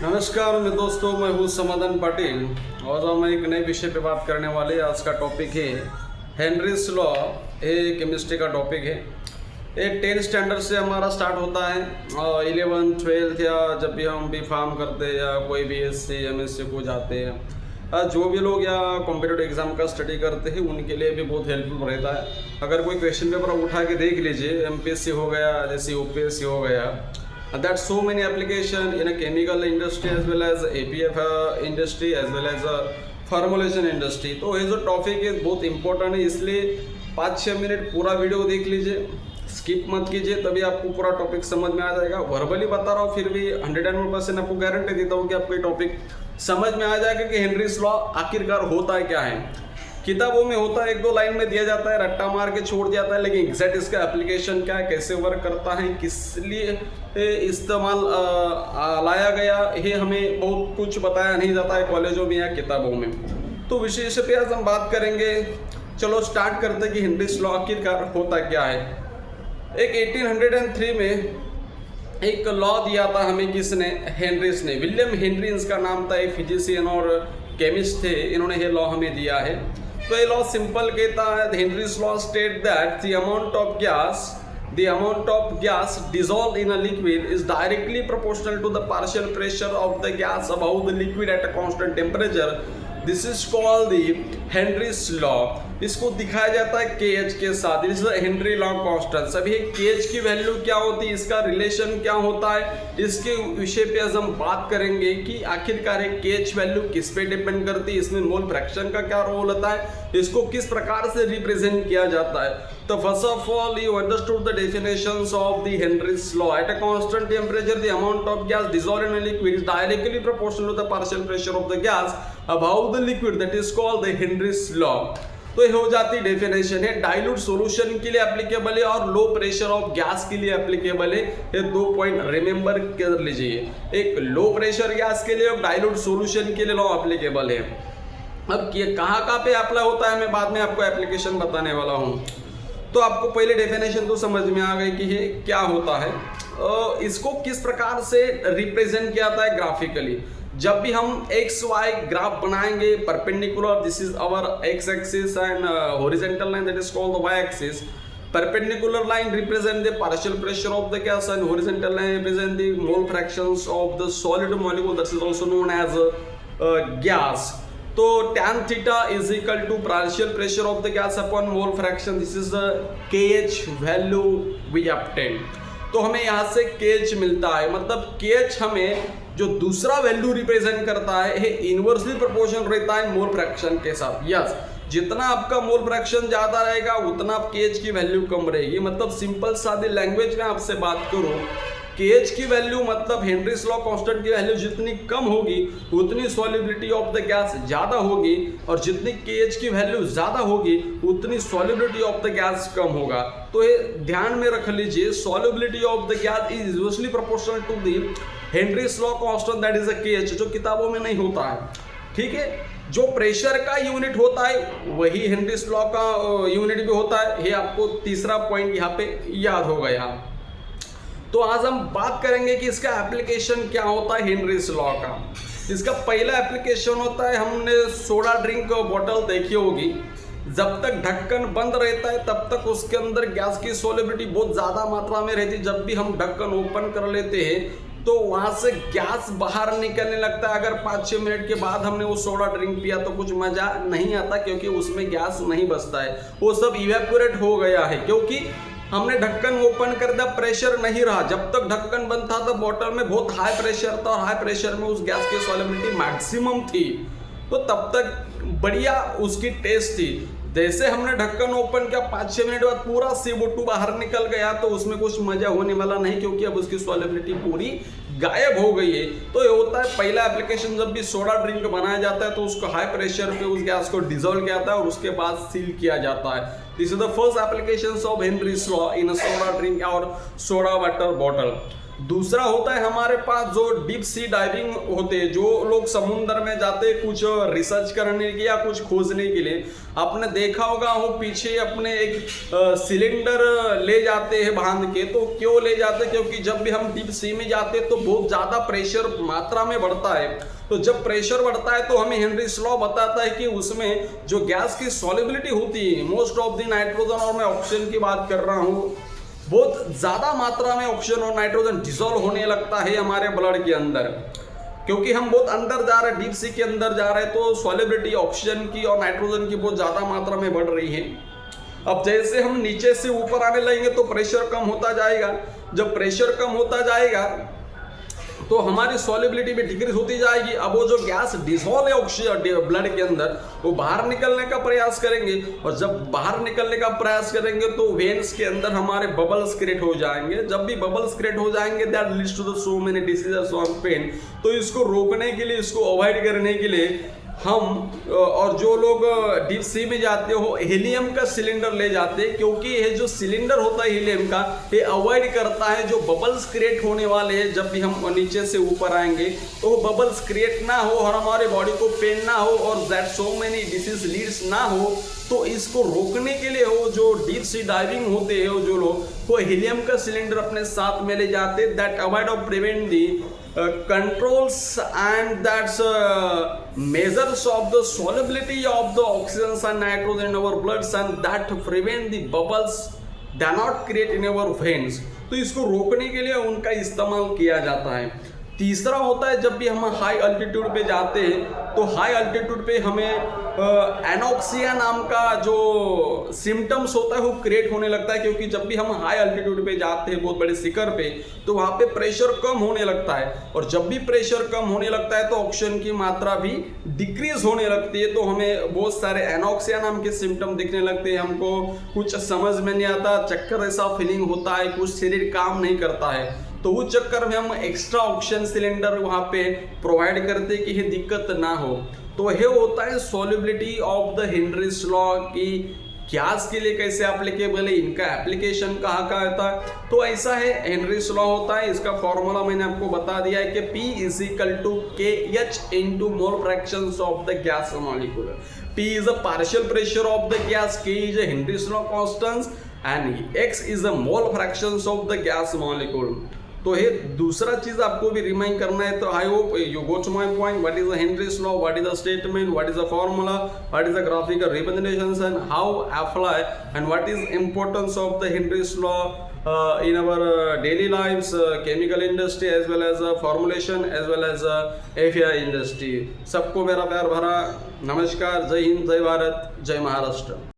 नमस्कार मैं दोस्तों, मैं हूँ समाधान पाटिल। आज हम एक नए विषय पे बात करने वाले। आज का टॉपिक है हेनरीज लॉ। ये केमिस्ट्री का टॉपिक है। ये 10 स्टैंडर्ड से हमारा स्टार्ट होता है और 11, 12 या जब भी हम बी फार्म करते हैं या कोई भी BSc MSc को जाते हैं, जो भी लोग या कॉम्पिटिटिव एग्जाम का स्टडी करते हैं उनके लिए भी बहुत हेल्पफुल रहता है। अगर कोई क्वेश्चन पेपर उठा के देख लीजिए, MPSC हो गया, जैसे UPSC हो गया, that's so many application in a chemical industry as well as APF industry as well as formulation industry। तो ये जो टॉपिक है बहुत इंपॉर्टेंट है, इसलिए 5-6 मिनट पूरा वीडियो देख लीजिए, स्किप मत कीजिए, तभी आपको पूरा टॉपिक समझ में आ जाएगा। वर्बली बता रहा हूँ, फिर भी 101% आपको गारंटी देता हूँ कि आपको ये टॉपिक समझ में आ जाएगा कि हेनरीज लॉ आखिरकार होता है क्या है। किताबों में होता है, 1-2 लाइन में दिया जाता है, रट्टा मार के छोड़ दिया जाता है, लेकिन एग्जैक्ट इसका एप्लीकेशन क्या है, कैसे वर्क करता है, किस लिए इस्तेमाल लाया गया, ये हमें बहुत कुछ बताया नहीं जाता है कॉलेजों में या किताबों में। तो विशेष पे आज हम बात करेंगे। चलो स्टार्ट करते हैं कि हेनरीज लॉ आखिरकार होता क्या है। एक 1803 में एक लॉ दिया था हमें, किसने? हेनरीज ने। विलियम हेनरी इसका नाम था, एक फिजिशियन और केमिस्ट थे, इन्होंने ये लॉ हमें दिया है। तो ये लॉ सिंपल कहता है, Henry's law state that the amount of gas dissolved in a liquid is directly proportional to the partial pressure of the gas above the liquid at a constant temperature. This is called the Henry's law। इसको दिखाया जाता है KH के साथ। This is Henry law constant. सभी KH की value क्या होती है, इसका रिलेशन क्या होता है, इसके विषय पे आज हम बात करेंगे कि आखिरकार KH वैल्यू किस पे डिपेंड करती है, इसमें मोल फ्रैक्शन का क्या रोल होता है, इसको किस प्रकार से रिप्रेजेंट किया जाता है। तो first of all you understood the definitions of the Henry's law. At a constant temperature the amount of gas dissolved in a liquid is directly proportional to the partial pressure of the gas above the liquid, that is called the Henry's law। तो ये हो जाती definition है। Dilute solution के लिए applicable है और low pressure of gas के लिए एप्लीकेबल है। ये 2 पॉइंट रिमेंबर कर लीजिए, एक लो प्रेशर गैस के लिए और डाइल्यूट सॉल्यूशन के लिए लॉ एप्लीकेबल है। अब कहाँ पे अप्लाई होता है, मैं बाद में आपको एप्लीकेशन बताने वाला हूँ। तो आपको पहले डेफिनेशन तो समझ में आ गई कि ये क्या होता है, इसको किस प्रकार से रिप्रेजेंट किया जाता है ग्राफिकली। जब भी हम XY ग्राफ बनाएंगे, perpendicular, this is our X axis and horizontal line that is called the Y axis. Perpendicular line represent the partial pressure of the gas and horizontal line represent the mole fractions of the solid molecule, that is also known as gas। तो tan theta is equal to partial pressure of the gas upon mole fraction। This is the KH value we obtain। तो हमें यहाँ से KH मिलता है, मतलब KH हमें जो दूसरा वैल्यू रिप्रेजेंट करता है, ये इनवर्सली प्रोपोर्शनल रहता है मोल फ्रैक्शन के साथ। यस, जितना आपका मोल फ्रैक्शन ज्यादा रहेगा उतना आप KH की वैल्यू कम रहेगी। मतलब सिंपल सादी लैंग्वेज में आपसे बात करूं, KH की वैल्यू मतलब हेनरीज लॉ कांस्टेंट की वैल्यू जितनी कम होगी उतनी सॉल्युबिलिटी ऑफ द गैस ज्यादा होगी, और जितनी KH की वैल्यू ज्यादा होगी उतनी सॉल्युबिलिटी ऑफ द गैस कम होगा। तो ये ध्यान में रख लीजिए, solubility of the gas is usually proportional to the Henry's law constant, that is a KH, जो किताबों में नहीं होता है। ठीक है, जो प्रेशर का यूनिट होता है वही हेनरीज लॉ का यूनिट भी होता है। ये आपको तीसरा पॉइंट यहाँ पे याद हो गया। तो आज हम बात करेंगे कि इसका एप्लीकेशन क्या होता है हेनरीज लॉ का। इसका पहला एप्लीकेशन होता है, हमने सोडा ड्रिंक बॉटल देखी होगी, जब तक ढक्कन बंद रहता है तब तक उसके अंदर गैस की सॉल्युबिलिटी बहुत ज़्यादा मात्रा में रहती है। जब भी हम ढक्कन ओपन कर लेते हैं तो वहाँ से गैस बाहर निकलने लगता है। अगर 5-6 मिनट के बाद हमने वो सोडा ड्रिंक पिया तो कुछ मज़ा नहीं आता, क्योंकि उसमें गैस नहीं बचता है, वो सब इवेपोरेट हो गया है, क्योंकि हमने ढक्कन ओपन कर दिया, प्रेशर नहीं रहा। जब तक ढक्कन बंद था तो बॉटल में बहुत हाई प्रेशर था, और हाई प्रेशर में उस गैस की सॉल्युबिलिटी मैक्सिमम थी, तो तब तक बढ़िया उसकी टेस्ट थी। जैसे हमने ढक्कन ओपन किया, 5-6 मिनट बाद पूरा CO2 बाहर निकल गया, तो उसमें कुछ मजा होने वाला नहीं, क्योंकि अब उसकी सॉल्युबिलिटी पूरी गायब हो गई है। तो ये होता है पहला एप्लीकेशन। जब भी सोडा ड्रिंक बनाया जाता है तो उसको हाई प्रेशर पे उस गैस को डिसॉल्व किया जाता है और उसके बाद सील किया जाता है। This is the first application of Henry's law in a soda drink और सोडा वाटर बॉटल। दूसरा होता है हमारे पास जो डीप सी डाइविंग होते हैं, जो लोग समुद्र में जाते कुछ रिसर्च करने के या कुछ खोजने के लिए। आपने देखा होगा वो पीछे अपने एक सिलेंडर ले जाते हैं बांध के। तो क्यों ले जाते हैं? क्योंकि जब भी हम डीप सी में जाते हैं तो बहुत ज़्यादा प्रेशर मात्रा में बढ़ता है। तो जब प्रेशर बढ़ता है तो हमें हेनरीज लॉ बताता है कि उसमें जो गैस की सॉल्युबिलिटी होती है, मोस्ट ऑफ द नाइट्रोजन और मैं ऑक्सीजन की बात कर रहा हूँ, बहुत ज़्यादा मात्रा में ऑक्सीजन और नाइट्रोजन डिसॉल्व होने लगता है हमारे ब्लड के अंदर। क्योंकि हम बहुत अंदर जा रहे हैं, डीप सी के अंदर जा रहे हैं, तो सॉल्युबिलिटी ऑक्सीजन की और नाइट्रोजन की बहुत ज़्यादा मात्रा में बढ़ रही है। अब जैसे हम नीचे से ऊपर आने लगेंगे तो प्रेशर कम होता जाएगा। जब प्रेशर कम होता जाएगा तो हमारी सॉल्युबिलिटी भी डिक्रीज होती जाएगी। अब वो जो गैस डिसॉल्व है ऑक्सीजन ब्लड के अंदर, वो बाहर निकलने का प्रयास करेंगे, और जब बाहर निकलने का प्रयास करेंगे तो वेन्स के अंदर हमारे बबल्स क्रिएट हो जाएंगे। जब भी बबल्स क्रिएट हो जाएंगे, that leads to the so many diseases of pain. तो इसको रोकने के लिए, इसको अवॉइड करने के लिए हम और जो लोग डीप सी में जाते हो हीलियम का सिलेंडर ले जाते हैं, क्योंकि ये जो सिलेंडर होता है हीलियम का, ये अवॉइड करता है जो बबल्स क्रिएट होने वाले हैं। जब भी हम नीचे से ऊपर आएंगे तो वो बबल्स क्रिएट ना हो और हमारे बॉडी को पेन ना हो और that so many disease leads ना हो। तो इसको रोकने के लिए वो जो डीप सी डाइविंग होते हैं, वो जो लोग वो हीलियम का सिलेंडर अपने साथ में ले जाते हैं, दैट अवॉइड और prevent the controls and that's measures of the solubility of the oxygens and nitrogen in our bloods and that prevent the bubbles that not create in our veins। तो इसको रोकने के लिए उनका इस्तेमाल किया जाता है। तीसरा होता है जब भी हम हाई अल्टीट्यूड पे जाते हैं तो हाई अल्टीट्यूड पे हमें एनोक्सिया नाम का जो सिम्टम्स होता है वो क्रिएट होने लगता है। क्योंकि जब भी हम हाई अल्टीट्यूड पे जाते हैं, बहुत बड़े शिखर पे, तो वहाँ पे प्रेशर कम होने लगता है, और जब भी प्रेशर कम होने लगता है तो ऑक्सीजन की मात्रा भी डिक्रीज होने लगती है। तो हमें बहुत सारे एनोक्सिया नाम के सिम्टम दिखने लगते हैं। हमको कुछ समझ में नहीं आता, चक्कर ऐसा फीलिंग होता है, कुछ शरीर काम नहीं करता है। तो उस चक्कर में हम एक्स्ट्रा ऑक्सीजन सिलेंडर वहाँ पे प्रोवाइड करते कि ये दिक्कत ना हो। तो ये होता है solubility of the Henry's law की गैस के लिए कैसे एप्लीकेबल है, इनका एप्लीकेशन कहाँ का होता है। तो ऐसा है, हेनरीज लॉ होता है, इसका फॉर्मूला मैंने आपको बता दिया है कि P = KH into mole fractions of the gas molecule। P is a partial pressure of the gas, K is a Henry's law constant and X is a mole fractions of the gas molecule। तो ये दूसरा चीज आपको भी remind करना है। तो I hope you go to my point, what is the Henry's law, what is the statement, what is the formula, what is the graphical representation and how apply and what is importance of the Henry's law in our daily lives, chemical industry as well as formulation as well as API industry। सबको मेरा प्यार भरा नमस्कार। जय हिंद, जय भारत, जय महाराष्ट्र।